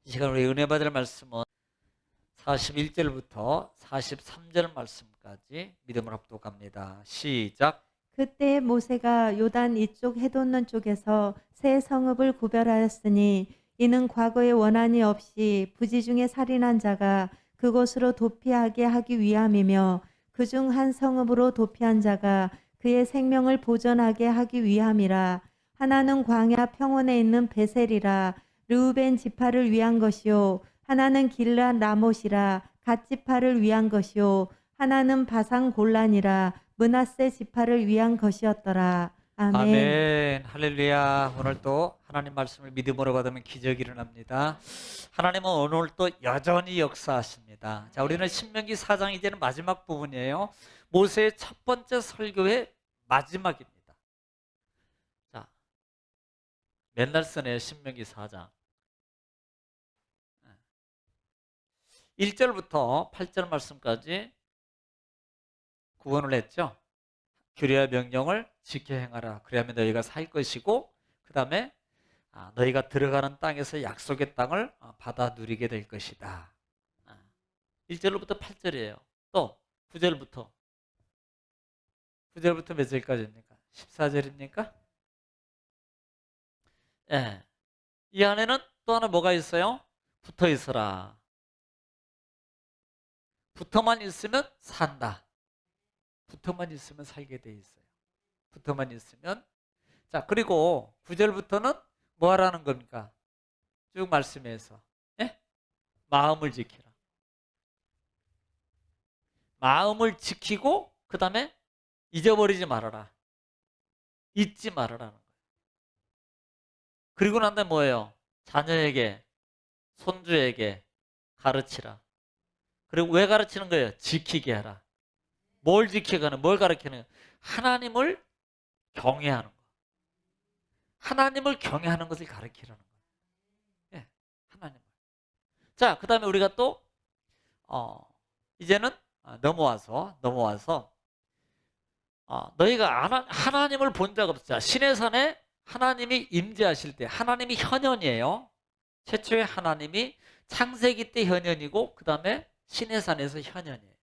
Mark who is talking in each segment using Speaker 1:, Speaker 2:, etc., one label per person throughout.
Speaker 1: 이 시간 우리 은혜 받을 말씀은 41절부터 43절 말씀까지 믿음을 합독합니다. 시작.
Speaker 2: 그때 모세가 요단 이쪽 해돋는 쪽에서 세 성읍을 구별하였으니 이는 과거에 원한이 없이 부지 중에 살인한 자가 그곳으로 도피하게 하기 위함이며 그중 한 성읍으로 도피한 자가 그의 생명을 보존하게 하기 위함이라. 하나는 광야 평원에 있는 베셀이라 르우벤 지파를 위한 것이요 하나는 길앗 라못이라 갓 지파를 위한 것이요 하나는 바산 골란이라 므낫세 지파를 위한 것이었더라. 아멘.
Speaker 1: 아멘. 할렐루야. 오늘 또 하나님 말씀을 믿음으로 받으면 기적이 일어납니다. 하나님은 오늘 또 여전히 역사하십니다. 자, 우리는 신명기 4장 이제는 마지막 부분이에요. 모세의 첫 번째 설교의 마지막입니다. 자, 맨날 쓰네요. 신명기 4장 1절부터 8절 말씀까지 구원을 했죠. 규례와 명령을 지켜 행하라. 그래야만 너희가 살 것이고, 그 다음에 너희가 들어가는 땅에서 약속의 땅을 받아 누리게 될 것이다. 1절부터 8절이에요. 또 9절부터 몇 절까지입니까? 14절입니까? 예. 이 안에는 또 하나 뭐가 있어요? 붙어 있어라. 붙어만 있으면 산다. 붙어만 있으면 살게 돼 있어요. 붙어만 있으면. 자, 그리고 9절부터는 뭐 하라는 겁니까? 쭉 말씀해서. 예? 마음을 지키라. 마음을 지키고, 그 다음에 잊어버리지 말아라. 잊지 말아라는 거예요. 그리고 난 다음에 뭐예요? 자녀에게, 손주에게 가르치라. 그리고 왜 가르치는 거예요? 지키게 하라. 뭘 지키거나 뭘 가르치는 거예요? 하나님을 경외하는 거. 하나님을 경외하는 것을 가르치라는 거예요. 예, 하나님을. 자, 그 다음에 우리가 또 이제는 넘어와서 너희가 하나님을 본 적 없자. 시내산에 하나님이 임재하실 때, 하나님이 현현이에요. 최초의 하나님이 창세기 때 현현이고, 그 다음에 시내산에서 현현이에요.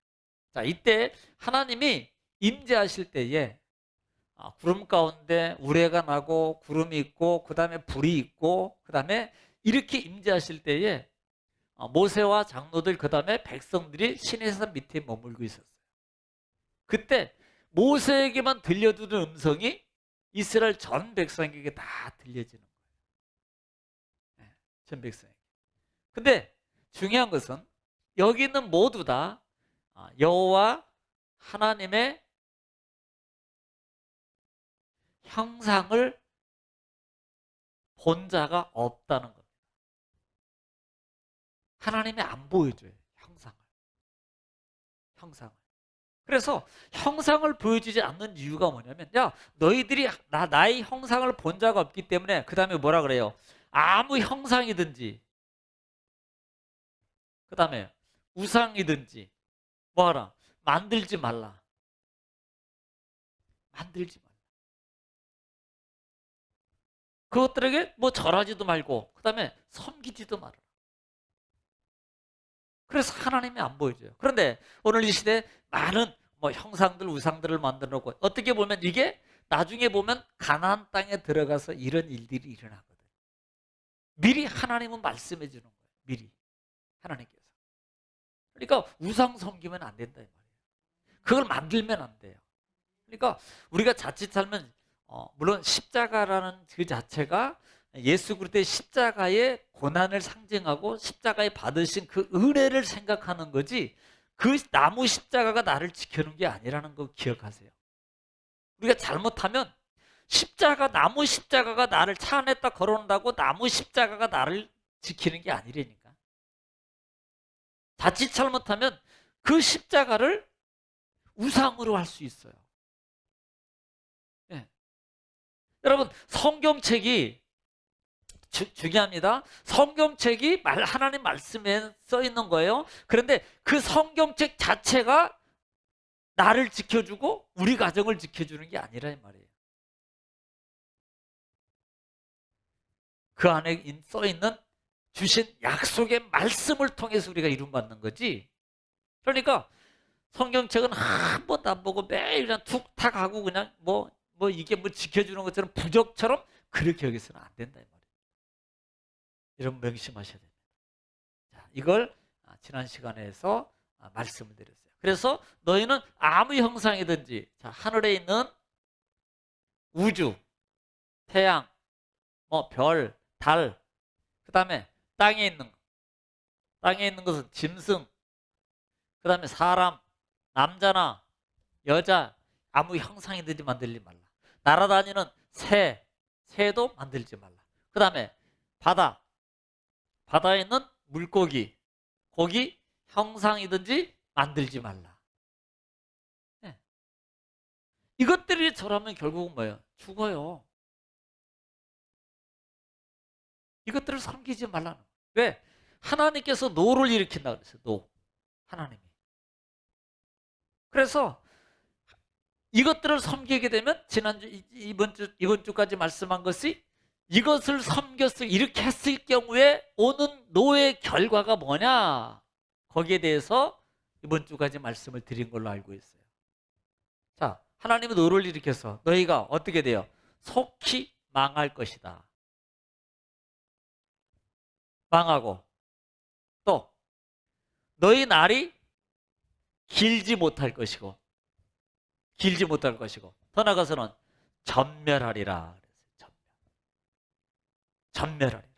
Speaker 1: 자, 이때 하나님이 임재하실 때에 구름 가운데 우레가 나고 구름이 있고, 그 다음에 불이 있고, 그 다음에 이렇게 임재하실 때에 모세와 장로들, 그 다음에 백성들이 시내산 밑에 머물고 있었어요. 그때 모세에게만 들려주는 음성이 이스라엘 전 백성에게 다 들려지는 거예요. 전 백성에게. 근데 중요한 것은 여기 있는 모두 다 여호와 하나님의 형상을 본 자가 없다는 겁니다. 하나님이 안 보여줘요. 형상을. 그래서 형상을 보여주지 않는 이유가 뭐냐면, 야, 너희들이 나의 형상을 본 자가 없기 때문에, 그 다음에 뭐라 그래요? 아무 형상이든지, 그 다음에 우상이든지 뭐하라? 만들지 말라. 만들지 말라. 그것들에게 뭐 절하지도 말고, 그 다음에 섬기지도 말라. 그래서 하나님이 안 보여줘요. 그런데 오늘 이 시대에 많은 뭐 형상들, 우상들을 만들어 놓고, 어떻게 보면 이게 나중에 보면 가나안 땅에 들어가서 이런 일들이 일어나거든. 미리 하나님은 말씀해 주는 거예요. 미리 하나님께서. 그러니까 우상 섬기면 안 된다 이 말이에요. 그걸 만들면 안 돼요. 그러니까 우리가 자칫 살면 물론 십자가라는 그 자체가 예수 그리스도의 십자가의 고난을 상징하고 십자가에 받으신 그 은혜를 생각하는 거지, 그 나무 십자가가 나를 지켜주는 게 아니라는 거 기억하세요. 우리가 잘못하면 나무 십자가가 나를 차 안에다 걸어놓는다고 나무 십자가가 나를 지키는 게 아니라니까. 자칫 잘못하면 그 십자가를 우상으로 할 수 있어요. 네. 여러분, 성경책이 중요합니다. 성경책이 하나님 말씀에 써 있는 거예요. 그런데 그 성경책 자체가 나를 지켜주고 우리 가정을 지켜주는 게 아니라 이 말이에요. 그 안에 써 있는 주신 약속의 말씀을 통해서 우리가 이룸받는 거지. 그러니까 성경책은 한 번도 안 보고 매일 그냥 툭탁 하고 그냥 뭐 이게 뭐 지켜주는 것처럼 부적처럼 그렇게 여기서는 안 된다 이 말이에요. 여러분 명심하셔야 됩니다. 자, 이걸 지난 시간에서 말씀을 드렸어요. 그래서 너희는 아무 형상이든지, 자, 하늘에 있는 우주, 태양, 별, 달, 그 다음에 땅에 있는 것은 짐승, 그 다음에 사람, 남자나 여자, 아무 형상이든지 만들지 말라. 날아다니는 새도 만들지 말라. 그 다음에 바다에 있는 물고기, 고기, 형상이든지 만들지 말라. 네. 이것들이 저라면 결국은 뭐예요? 죽어요. 이것들을 섬기지 말라는 거예요. 왜? 하나님께서 노를 일으킨다 그랬어요. 노. 하나님이. 그래서 이것들을 섬기게 되면 지난주 이번 주까지 말씀한 것이 이것을 섬겼을 이렇게 했을 경우에 오는 노의 결과가 뭐냐? 거기에 대해서 이번 주까지 말씀을 드린 걸로 알고 있어요. 자, 하나님은 노를 일으켜서 너희가 어떻게 돼요? 속히 망할 것이다. 망하고 또 너희 날이 길지 못할 것이고 더 나아가서는 전멸하리라. 전멸하리라.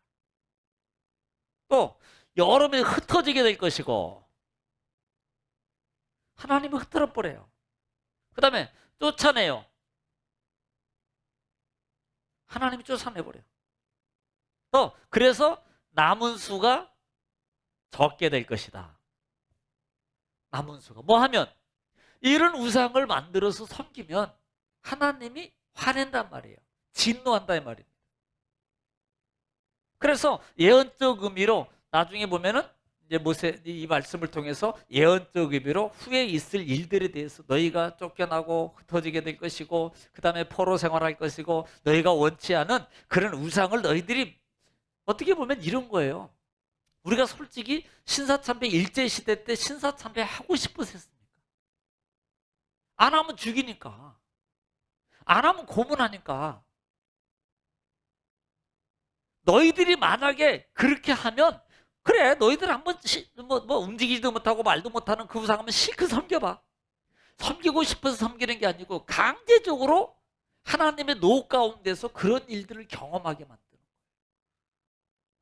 Speaker 1: 또 여름에 흩어지게 될 것이고 하나님은 흩어져 버려요. 그 다음에 쫓아내요. 하나님이 쫓아내버려요. 또 그래서 남은 수가 적게 될 것이다. 남은 수가 뭐 하면 이런 우상을 만들어서 섬기면 하나님이 화낸단 말이에요. 진노한다 이 말입니다. 그래서 예언적 의미로 나중에 보면은 이제 모세 이 말씀을 통해서 예언적 의미로 후에 있을 일들에 대해서 너희가 쫓겨나고 흩어지게 될 것이고 그 다음에 포로 생활할 것이고 너희가 원치 않은 그런 우상을 너희들이 어떻게 보면 이런 거예요. 우리가 솔직히 신사참배 일제시대 때 신사참배 하고 싶어서 했습니까? 안 하면 죽이니까. 안 하면 고문하니까. 너희들이 만약에 그렇게 하면 그래 너희들 한번 뭐 움직이지도 못하고 말도 못하는 그 우상 한번 실컷 섬겨봐. 섬기고 싶어서 섬기는 게 아니고 강제적으로 하나님의 노 가운데서 그런 일들을 경험하게 만드는 거예요.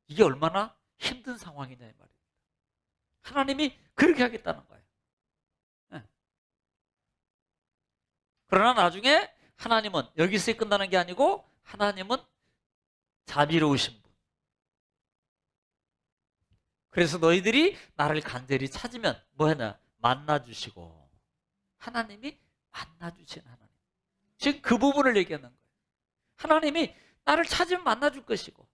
Speaker 1: 이게 얼마나 힘든 상황이냐 이 말이에요. 하나님이 그렇게 하겠다는 거예요. 네. 그러나 나중에 하나님은 여기서 끝나는 게 아니고 하나님은 자비로우신 분. 그래서 너희들이 나를 간절히 찾으면 뭐 하나? 만나주시고. 하나님이 만나주신 하나님. 지금 그 부분을 얘기하는 거예요. 하나님이 나를 찾으면 만나줄 것이고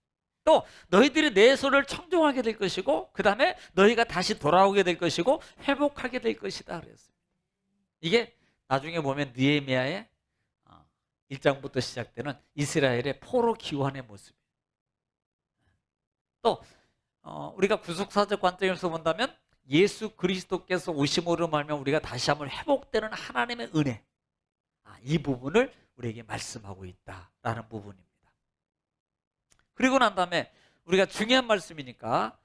Speaker 1: 또 너희들이 내 손을 청종하게 될 것이고 그 다음에 너희가 다시 돌아오게 될 것이고 회복하게 될 것이다 그랬어요. 이게 나중에 보면 느헤미야의 1장부터 시작되는 이스라엘의 포로 귀환의 모습이에요. 또 우리가 구속사적 관점에서 본다면 예수 그리스도께서 오심으로 말하면 우리가 다시 한번 회복되는 하나님의 은혜, 이 부분을 우리에게 말씀하고 있다라는 부분입니다. 그리고 난 다음에 우리가 중요한 말씀이니까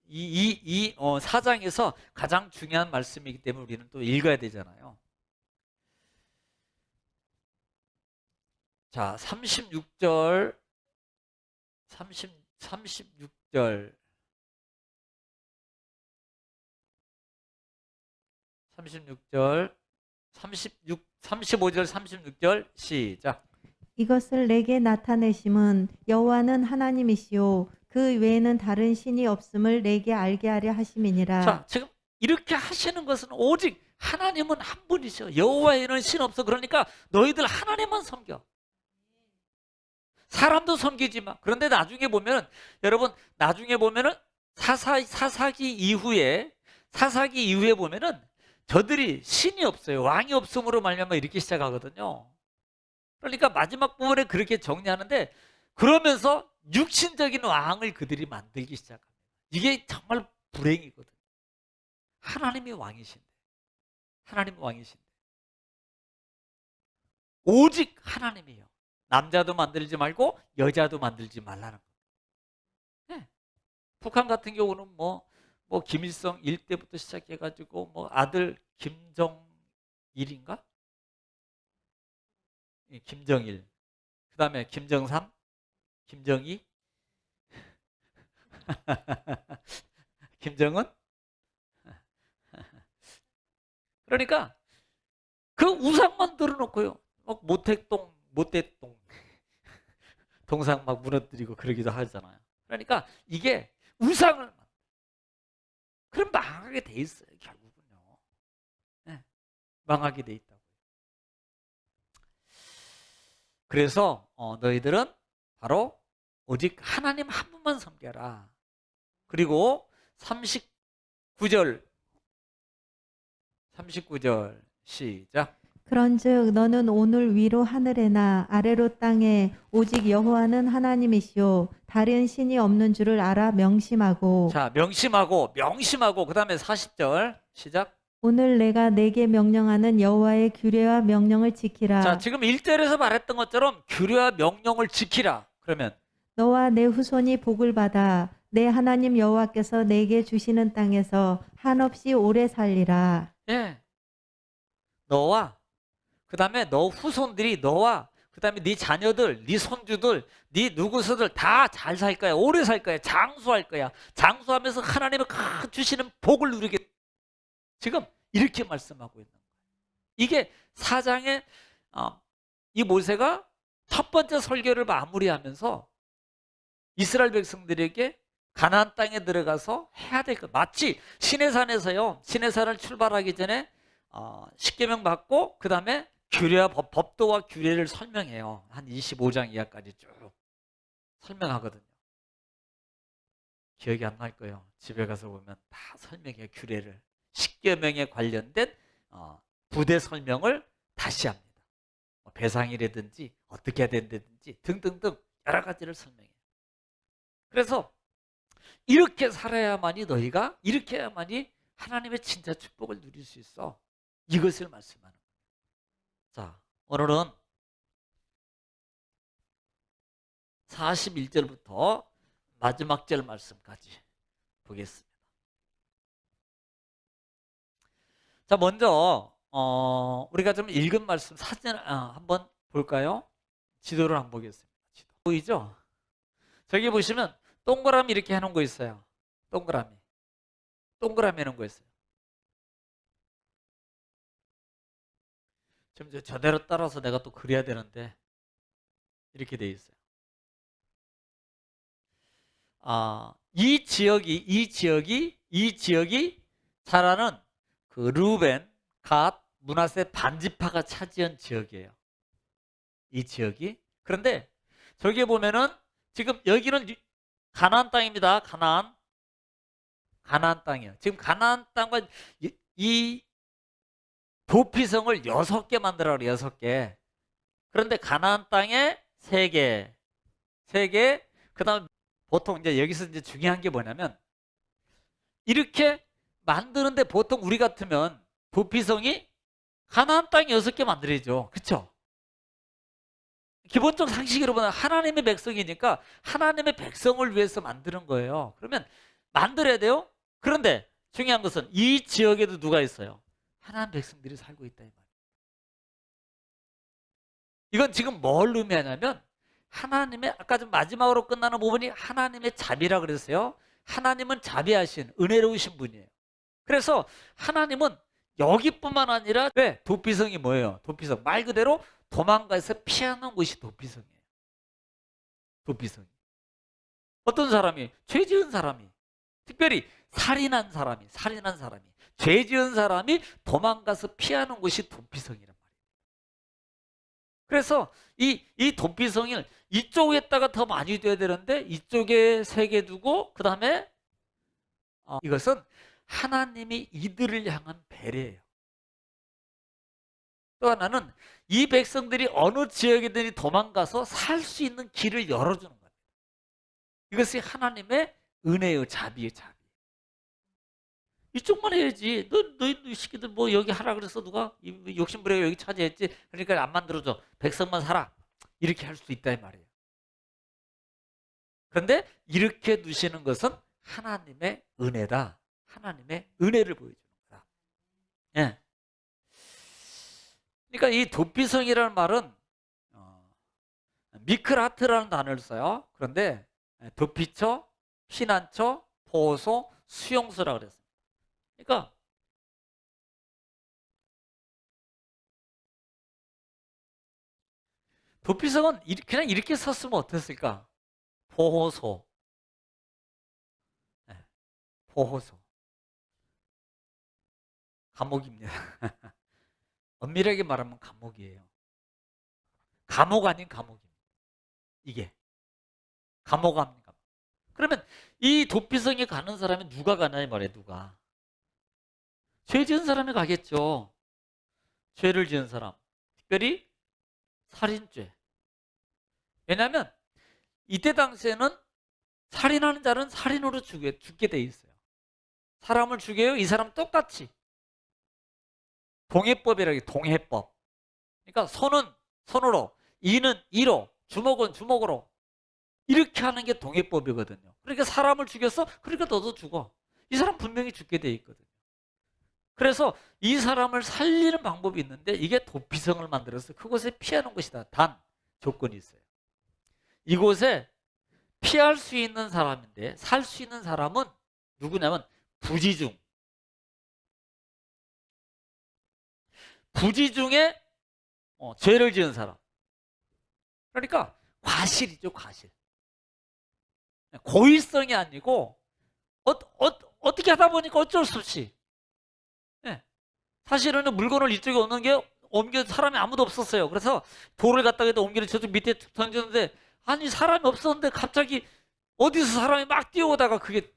Speaker 1: 이 4장에서 가장 중요한 말씀이기 때문에 우리는 또 읽어야 되잖아요. 자, 36절 35절 36절 시작.
Speaker 2: 이것을 내게 나타내심은 여호와는 하나님이시요 그 외에는 다른 신이 없음을 내게 알게 하려 하심이니라.
Speaker 1: 자, 지금 이렇게 하시는 것은 오직 하나님은 한 분이셔. 여호와에는 신 없어. 그러니까 너희들 하나님만 섬겨. 사람도 섬기지 마. 그런데 나중에 보면 여러분 나중에 보면은 사사기 이후에 보면은 저들이 신이 없어요. 왕이 없음으로 말미암아 이렇게 시작하거든요. 그러니까 마지막 부분에 그렇게 정리하는데 그러면서 육신적인 왕을 그들이 만들기 시작합니다. 이게 정말 불행이거든요. 하나님이 왕이신데, 하나님이 왕이신데, 오직 하나님이요. 남자도 만들지 말고 여자도 만들지 말라는 거예요. 네. 북한 같은 경우는 뭐 김일성 일대부터 시작해가지고 뭐 아들 김정일인가? 예, 김정일. 그 다음에 김정삼, 김정희, 김정은. 그러니까 그 우상 만들어놓고요. 막 모택동 동상 막 무너뜨리고 그러기도 하잖아요. 그러니까 이게 우상을 그럼 망하게 돼 있어요. 결국은요. 네, 망하게 돼 있다고. 그래서 너희들은 바로 오직 하나님 한 분만 섬겨라. 그리고 39절 시작.
Speaker 2: 그런즉 너는 오늘 위로 하늘에나 아래로 땅에 오직 여호와는 하나님이시요 다른 신이 없는 줄을 알아 명심하고.
Speaker 1: 자, 명심하고 그 다음에 40절 시작.
Speaker 2: 오늘 내가 내게 명령하는 여호와의 규례와 명령을 지키라.
Speaker 1: 자, 지금 1절에서 말했던 것처럼 규례와 명령을 지키라. 그러면
Speaker 2: 너와 내 후손이 복을 받아 내 하나님 여호와께서 내게 주시는 땅에서 한없이 오래 살리라.
Speaker 1: 예. 너와 그 다음에 너 후손들이 너와 그 다음에 네 자녀들, 네 손주들, 네 누구서들 다 잘 살 거야. 오래 살 거야. 장수할 거야. 장수하면서 하나님의 주시는 복을 누리게. 지금 이렇게 말씀하고 있는 거예요. 이게 사장의 이 모세가 첫 번째 설교를 마무리하면서 이스라엘 백성들에게 가나안 땅에 들어가서 해야 될 것. 마치 시내산에서요. 시내산을 출발하기 전에 십계명 받고 그 다음에 규례와 법도와 규례를 설명해요. 한 25장 이하까지 쭉 설명하거든요. 기억이 안 날 거예요. 집에 가서 보면 다 설명해요. 규례를. 십계명에 관련된 부대 설명을 다시 합니다. 배상이라든지 어떻게 해야 된다든지 등등등 여러 가지를 설명해요. 그래서 이렇게 살아야만이 너희가 이렇게 해야만이 하나님의 진짜 축복을 누릴 수 있어. 이것을 말씀하는 거예요. 자, 오늘은 41절부터 마지막 절 말씀까지 보겠습니다. 자, 먼저 우리가 좀 읽은 말씀 사진 한번 볼까요? 지도를 한번 보겠습니다. 지도. 보이죠? 저기 보시면 동그라미 이렇게 해놓은 거 있어요. 동그라미 해놓은 거 있어요. 지금 저대로 따라서 내가 또 그려야 되는데 이렇게 돼 있어요. 이 지역이 자라는 그 루벤, 갓, 므낫세 반지파가 차지한 지역이에요. 이 지역이. 그런데 저기 보면은 지금 여기는 가나안 땅입니다. 가나안 땅이에요. 지금 가나안 땅과 이 도피성을 6개 만들어 그래요. 6개. 그런데 가나안 땅에 3개. 그다음 보통 이제 여기서 이제 중요한 게 뭐냐면 이렇게 만드는데 보통 우리 같으면 도피성이 가나안 땅 6개 만들어야죠. 그렇죠? 기본적 상식으로 보면 하나님의 백성이니까 하나님의 백성을 위해서 만드는 거예요. 그러면 만들어야 돼요. 그런데 중요한 것은 이 지역에도 누가 있어요? 하나님 백성들이 살고 있다 이 말이에요. 이건 지금 뭘 의미하냐면 하나님의 아까 좀 마지막으로 끝나는 부분이 하나님의 자비라 그랬어요. 하나님은 자비하신 은혜로우신 분이에요. 그래서 하나님은 여기뿐만 아니라 왜? 도피성이 뭐예요? 도피성 말 그대로 도망가서 피하는 곳이 도피성이에요. 도피성이. 어떤 사람이 죄 지은 사람이 특별히 살인한 사람이 죄 지은 사람이 도망가서 피하는 곳이 도피성이란 말이에요. 그래서 이 도피성을 이쪽에다가 더 많이 둬야 되는데 이쪽에 3개 두고 그 다음에 이것은 하나님이 이들을 향한 배려예요. 또 하나는 이 백성들이 어느 지역이든지 도망가서 살 수 있는 길을 열어주는 거예요. 이것이 하나님의 은혜의 자비의 자비. 이쪽만 해야지. 너희 시키들 뭐 여기 하라 그래서 누가 욕심부리가 여기 차지했지. 그러니까 안 만들어줘. 백성만 살아. 이렇게 할 수 있다 이 말이에요. 그런데 이렇게 두시는 것은 하나님의 은혜다. 하나님의 은혜를 보여주는 거다. 예. 그러니까 이 도피성이라는 말은 미크라트라는 단어를 써요. 그런데 도피처, 피난처, 보호소, 수용소라고 그랬어요. 그러니까 도피성은 그냥 이렇게 썼으면 어땠을까? 보호소. 네, 보호소. 감옥입니다. 엄밀하게 말하면 감옥이에요. 감옥 아닌 감옥입니다. 이게. 감옥 아닌 감옥. 그러면 이 도피성에 가는 사람이 누가 가냐 이 말이에요. 누가. 죄 지은 사람이 가겠죠. 죄를 지은 사람. 특별히 살인죄. 왜냐하면 이때 당시에는 살인하는 자는 살인으로 죽게 돼 있어요. 사람을 죽여요. 이 사람 똑같이. 동해법이라고 해요. 동해법. 그러니까 손은 손으로, 이는 이로, 주먹은 주먹으로 이렇게 하는 게 동해법이거든요. 그러니까 사람을 죽였어? 그러니까 너도 죽어. 이 사람 분명히 죽게 돼 있거든요. 그래서 이 사람을 살리는 방법이 있는데 이게 도피성을 만들어서 그곳에 피하는 것이다. 단 조건이 있어요. 이곳에 피할 수 있는 사람인데 살 수 있는 사람은 누구냐면 부지중. 부지중에 죄를 지은 사람. 그러니까 과실이죠, 과실. 고의성이 아니고 어떻게 하다 보니까 어쩔 수 없이. 네. 사실은 물건을 이쪽에 옮겨 사람이 아무도 없었어요. 그래서 돌을 갖다가 옮기는 저쪽 밑에 던졌는데 아니 사람이 없었는데 갑자기 어디서 사람이 막 뛰어오다가 그게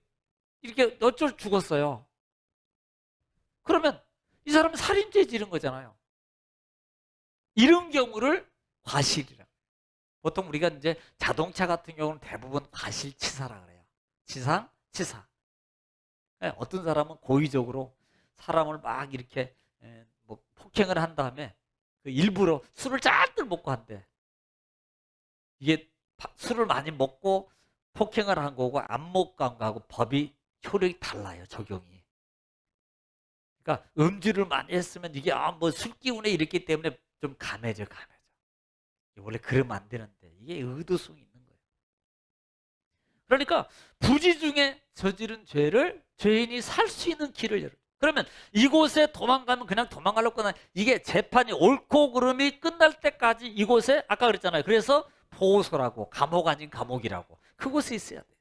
Speaker 1: 이렇게 어쩔 죽었어요. 그러면 이 사람은 살인죄 지른 거잖아요. 이런 경우를 과실이라. 보통 우리가 이제 자동차 같은 경우는 대부분 과실치사라 그래요. 치사. 네, 어떤 사람은 고의적으로 사람을 막 이렇게 뭐 폭행을 한 다음에 그 일부러 술을 잔뜩 먹고 한대. 이게 술을 많이 먹고 폭행을 한 거고 안 먹고 한 거하고 법이 효력이 달라요. 적용이. 그러니까 음주를 많이 했으면 이게 뭐 술 기운에 이랬기 때문에 좀 감해져. 원래 그러면 안 되는데 이게 의도성이 있는 거예요. 그러니까 부지중에 저지른 죄를 죄인이 살 수 있는 길을 열어요. 그러면 이곳에 도망가면 그냥 도망가려고 하나 이게 재판이 옳고 그름이 끝날 때까지 이곳에 아까 그랬잖아요. 그래서 보호소라고 감옥 아닌 감옥이라고 그곳에 있어야 돼요.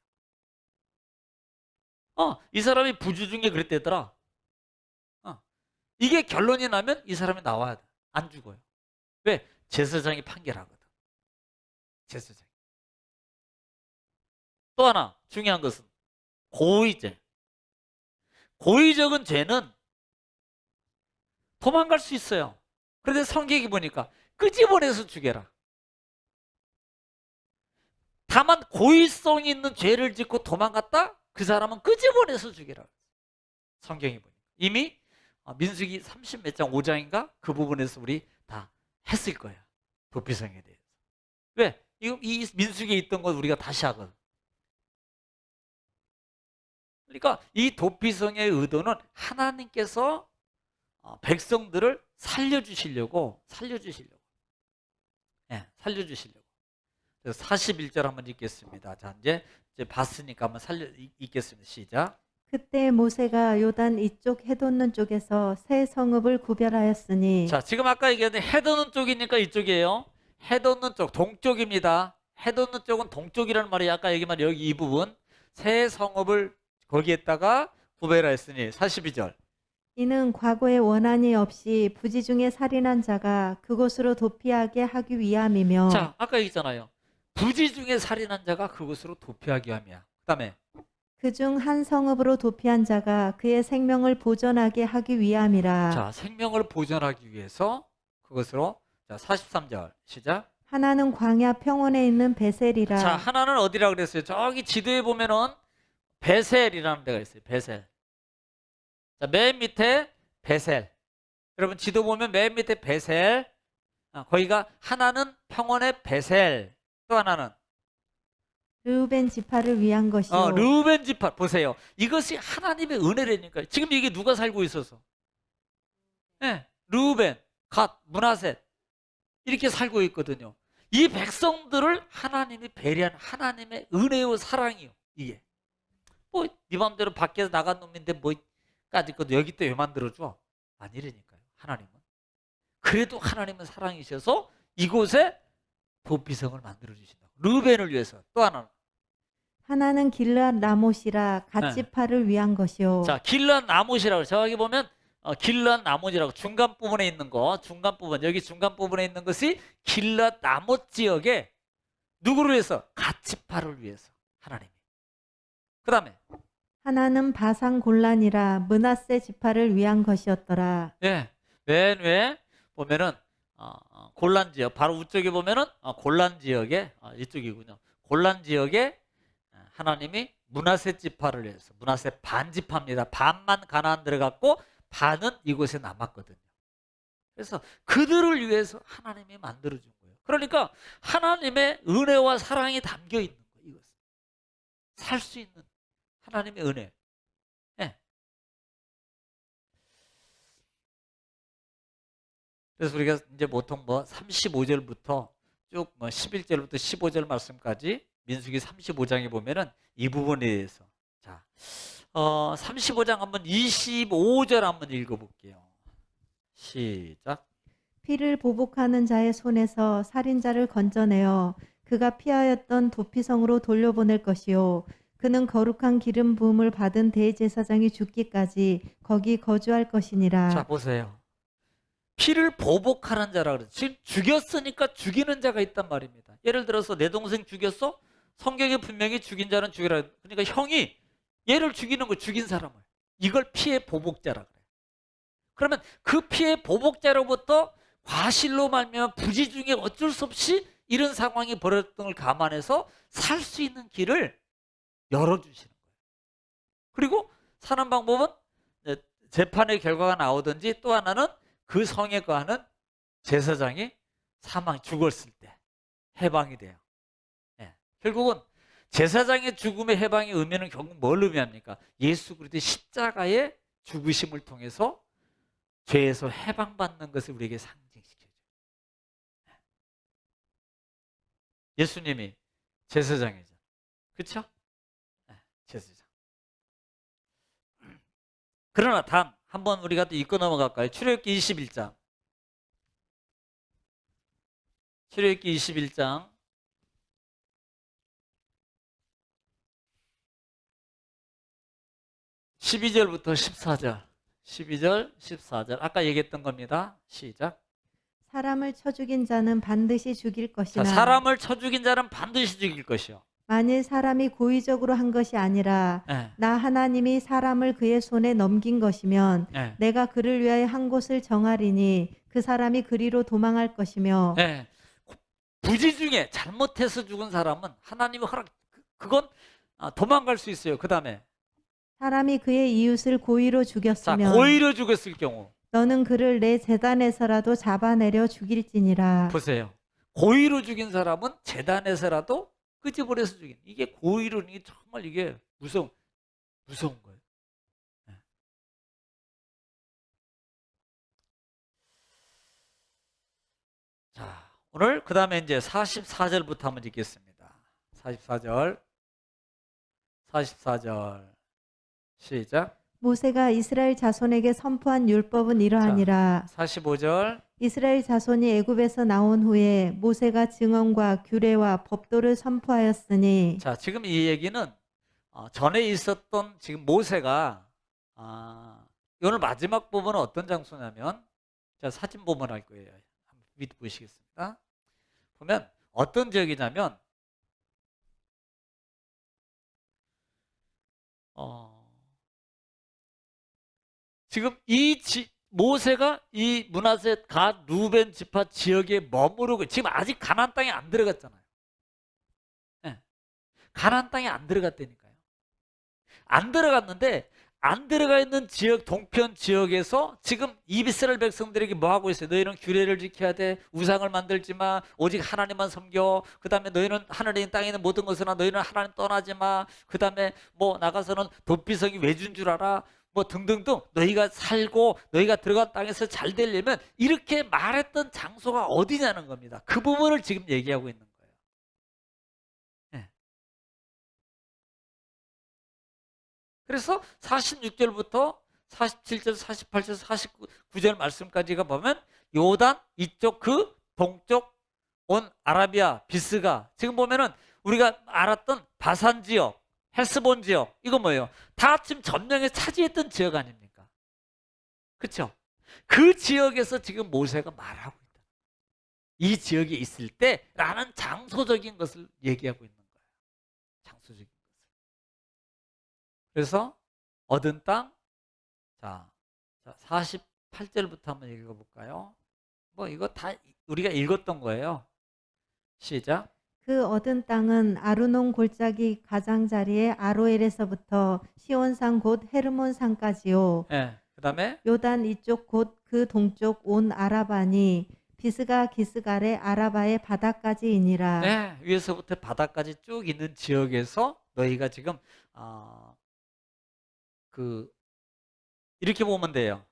Speaker 1: 이 사람이 부지중에 그랬대더라. 이게 결론이 나면 이 사람이 나와야 돼. 안 죽어요. 왜? 제사장이 판결하거든. 제사장. 또 하나 중요한 것은 고의죄. 고의적인 죄는 도망갈 수 있어요. 그런데 성경이 보니까 끄집어내서 죽여라. 다만 고의성이 있는 죄를 짓고 도망갔다? 그 사람은 끄집어내서 죽여라. 성경이 보니까. 이미 민수기 30 몇 장 5장인가? 그 부분에서 우리 다 했을 거야. 도피성에 대해서. 왜? 이 민수기에 있던 걸 우리가 다시 하거든. 그러니까 이 도피성의 의도는 하나님께서 백성들을 살려주시려고. 네, 살려주시려고. 그래서 41절 한번 읽겠습니다. 자, 이제 봤으니까 한번 읽겠습니다. 시작.
Speaker 2: 그때 모세가 요단 이쪽 해돋는 쪽에서 세 성읍을 구별하였으니.
Speaker 1: 자, 지금 아까 얘기했는데 해돋는 쪽이니까 이쪽이에요. 해돋는 쪽, 동쪽입니다. 해돋는 쪽은 동쪽이라는 말이 아까 얘기한 여기 이 부분. 세 성읍을 거기에다가 구별하였으니 42절.
Speaker 2: 이는 과거에 원한이 없이 부지중에 살인한 자가 그곳으로 도피하게 하기 위함이며.
Speaker 1: 자, 아까 얘기했잖아요. 부지중에 살인한 자가 그곳으로 도피하기 위함이야. 그 다음에
Speaker 2: 그중 한 성읍으로 도피한 자가 그의 생명을 보존하게 하기 위함이라.
Speaker 1: 자, 생명을 보존하기 위해서 그것으로. 자, 43절 시작.
Speaker 2: 하나는 광야 평원에 있는 베셀이라.
Speaker 1: 자, 하나는 어디라 그랬어요? 저기 지도에 보면은 베셀이라는 데가 있어요. 베셀. 자, 맨 밑에 베셀. 여러분 지도 보면 맨 밑에 베셀. 거기가 하나는 평원의 베셀. 또 하나는
Speaker 2: 르우벤 지파를 위한 것이요.
Speaker 1: 르우벤 지파. 보세요. 이것이 하나님의 은혜라니까요. 지금 이게 누가 살고 있어서? 네, 르우벤, 갓, 므낫셋 이렇게 살고 있거든요. 이 백성들을 하나님이 배려한 하나님의 은혜요 사랑이요. 이게 뭐 네 맘대로 밖에서 나간 놈인데 뭐까지 것도 여기 때 왜 만들어줘? 아니라니까요. 하나님은. 그래도 하나님은 사랑이셔서 이곳에 도피성을 만들어 주신다고. 르우벤을 위해서. 또 하나는
Speaker 2: 하나는 길르앗 라못이라 갓
Speaker 1: 네.
Speaker 2: 지파를 위한 것이요.
Speaker 1: 자, 길르앗 나못이라고 저기 보면 길르앗 나못이라고 중간 부분에 있는 거, 중간 부분 여기 중간 부분에 있는 것이 길르앗 나못 지역에 누구를 위해서? 갓지파를 위해서 하나님이. 그다음에
Speaker 2: 하나는 바산 골란이라 므낫세 지파를 위한 것이었더라.
Speaker 1: 예, 맨 위에 보면은 골란 지역 바로 우쪽에 보면은 골란 지역에 이쪽이군요. 골란 지역에 하나님이 므낫세 지파를 위해서 므낫세 반 지파입니다. 반만 가나안 들어갔고 반은 이곳에 남았거든요. 그래서 그들을 위해서 하나님이 만들어준 거예요. 그러니까 하나님의 은혜와 사랑이 담겨 있는 거예요. 이것은 살 수 있는 하나님의 은혜. 예. 그래서 우리가 이제 보통 뭐 35절부터 쭉 뭐 11절부터 15절 말씀까지 민수기 35장에 보면은 이 부분에 대해서 자, 35장 한번 25절 한번 읽어볼게요. 시작.
Speaker 2: 피를 보복하는 자의 손에서 살인자를 건져내어 그가 피하였던 도피성으로 돌려보낼 것이요. 그는 거룩한 기름 부음을 받은 대제사장이 죽기까지 거기 거주할 것이니라.
Speaker 1: 자, 보세요. 피를 보복하는 자라 그랬죠. 지금 죽였으니까 죽이는 자가 있단 말입니다. 예를 들어서 내 동생 죽였어? 성경에 분명히 죽인 자는 죽이라. 그러니까 형이 얘를 죽이는 거, 죽인 사람을. 이걸 피의 보복자라 그래요. 그러면 그 피의 보복자로부터 과실로 말미암아 부지 중에 어쩔 수 없이 이런 상황이 벌어졌던 걸 감안해서 살 수 있는 길을 열어주시는 거예요. 그리고 사는 방법은 재판의 결과가 나오든지 또 하나는 그 성에 거하는 제사장이 죽었을 때 해방이 돼요. 예. 결국은 제사장의 죽음의 해방의 의미는 결국 뭘 의미합니까? 예수 그리스도의 십자가의 죽으심을 통해서 죄에서 해방받는 것을 우리에게 상징시켜줘요. 예수님이 제사장이죠. 그렇죠? 제사장. 그러나 다음 한번 우리가 또 읽고 넘어갈까요? 출애굽기 21장. 출애굽기 21장 12절부터 14절. 12절, 14절. 아까 얘기했던 겁니다. 시작.
Speaker 2: 사람을 쳐 죽인 자는 반드시 죽일
Speaker 1: 자,
Speaker 2: 것이나
Speaker 1: 사람을 쳐 죽인 자는 반드시 죽일 것이요.
Speaker 2: 만일 사람이 고의적으로 한 것이 아니라
Speaker 1: 예,
Speaker 2: 나 하나님이 사람을 그의 손에 넘긴 것이면
Speaker 1: 예,
Speaker 2: 내가 그를 위하여 한 곳을 정하리니 그 사람이 그리로 도망할 것이며
Speaker 1: 예. 부지 중에 잘못해서 죽은 사람은 하나님의 허락, 그건 도망갈 수 있어요. 그 다음에
Speaker 2: 사람이 그의 이웃을 고의로
Speaker 1: 자,
Speaker 2: 죽였으면
Speaker 1: 고의로 죽였을 경우
Speaker 2: 너는 그를 내 제단에서라도 잡아내려 죽일지니라.
Speaker 1: 보세요. 고의로 죽인 사람은 재단에서라도 끄집어내서 죽인. 이게 고의로는 정말 이게 무서운 거예요. 네. 자, 오늘 그 다음에 이제 44절부터 한번 읽겠습니다. 44절 시작.
Speaker 2: 모세가 이스라엘 자손에게 선포한 율법은 이러하니라.
Speaker 1: 45절
Speaker 2: 이스라엘 자손이 애굽에서 나온 후에 모세가 증언과 규례와 법도를 선포하였으니
Speaker 1: 자, 지금 이 얘기는 전에 있었던 지금 모세가 오늘 마지막 부분은 어떤 장소냐면 자, 사진 보면 알 거예요. 한번 밑 보시겠습니다. 보면 어떤 지역이냐면 지금 모세가 이 므낫세 갓 루벤 지파 지역에 머무르고 지금 아직 가나안 땅에 안 들어갔잖아요. 예. 가나안 땅에 안 들어갔다니까요. 안 들어갔는데 안 들어가 있는 지역 동편 지역에서 지금 이스라엘 백성들에게 뭐 하고 있어요? 너희는 규례를 지켜야 돼. 우상을 만들지 마. 오직 하나님만 섬겨. 그다음에 너희는 하늘에 땅에 있는 모든 것으나 너희는 하나님 떠나지 마. 그다음에 뭐 나가서는 도피성이 외준 줄 알아. 뭐 등등등 너희가 살고 너희가 들어간 땅에서 잘 되려면 이렇게 말했던 장소가 어디냐는 겁니다. 그 부분을 지금 얘기하고 있는 거예요. 네. 그래서 46절부터 47절, 48절, 49절 말씀까지가 보면 요단 이쪽 그 동쪽 온 아라비아 비스가 지금 보면은 우리가 알았던 바산 지역, 헬스본 지역 이거 뭐예요? 다 지금 점령에 차지했던 지역 아닙니까? 그렇죠? 그 지역에서 지금 모세가 말하고 있다. 이 지역에 있을 때라는 장소적인 것을 얘기하고 있는 거예요. 장소적인 것을. 그래서 얻은 땅, 자 48절부터 한번 읽어볼까요? 뭐 이거 다 우리가 읽었던 거예요. 시작.
Speaker 2: 그 얻은 땅은 아르논 골짜기 가장자리의 아로엘에서부터 시온산 곧 헤르몬산까지요.
Speaker 1: 예. 그다음에
Speaker 2: 요단 이쪽 곧 그 동쪽 온 아라바니 비스가 기스갈의 아라바의 바다까지이니라.
Speaker 1: 네, 위에서부터 바다까지 쭉 있는 지역에서 너희가 지금 이렇게 보면 돼요.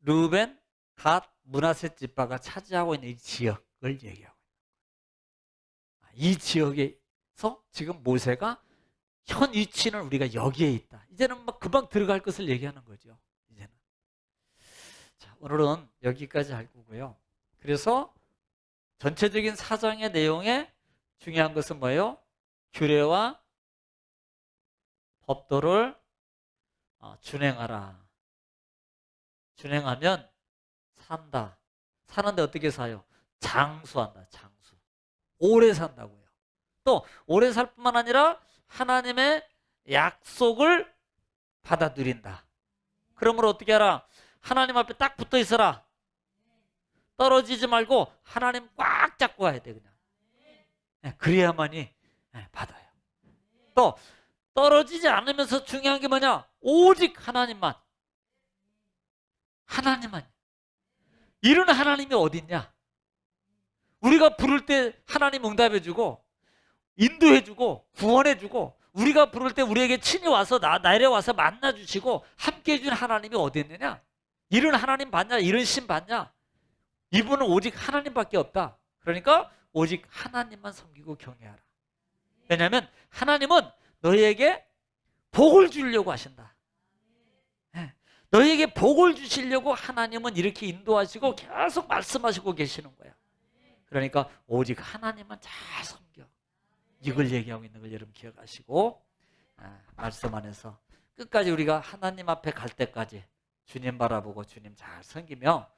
Speaker 1: 르벤, 갓, 므낫세 지파가 차지하고 있는 이 지역을 얘기하고 있는 거예요. 이 지역에서 지금 모세가 현 위치는 우리가 여기에 있다. 이제는 막 금방 들어갈 것을 얘기하는 거죠. 이제는. 자, 오늘은 여기까지 할 거고요. 그래서 전체적인 사정의 내용에 중요한 것은 뭐예요? 규례와 법도를 준행하라. 준행하면 산다. 사는데 어떻게 사요? 장수한다. 장수. 오래 산다고요. 또 오래 살 뿐만 아니라 하나님의 약속을 받아들인다. 그러므로 어떻게 하라? 하나님 앞에 딱 붙어 있어라. 떨어지지 말고 하나님 꽉 잡고 가야 돼 그냥. 그래야만이 받아요. 또 떨어지지 않으면서 중요한 게 뭐냐? 오직 하나님만. 하나님만. 이런 하나님이 어딨냐? 우리가 부를 때 하나님 응답해주고 인도해주고 구원해주고 우리가 부를 때 우리에게 친히 와서 내려와서 만나주시고 함께해준 하나님이 어디 있느냐? 이런 하나님 봤냐? 이런 신 봤냐? 이분은 오직 하나님밖에 없다. 그러니까 오직 하나님만 섬기고 경외하라. 왜냐하면 하나님은 너희에게 복을 주려고 하신다. 너희에게 복을 주시려고 하나님은 이렇게 인도하시고 계속 말씀하시고 계시는 거야. 그러니까 오직 하나님만 잘 섬겨. 이걸 얘기하고 있는 걸 여러분 기억하시고 말씀 안에서 끝까지 우리가 하나님 앞에 갈 때까지 주님 바라보고 주님 잘 섬기며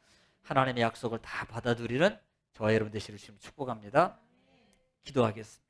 Speaker 1: 하나님의 약속을 다 받아들이는 저와 여러분 되시기를 주님 축복합니다. 기도하겠습니다.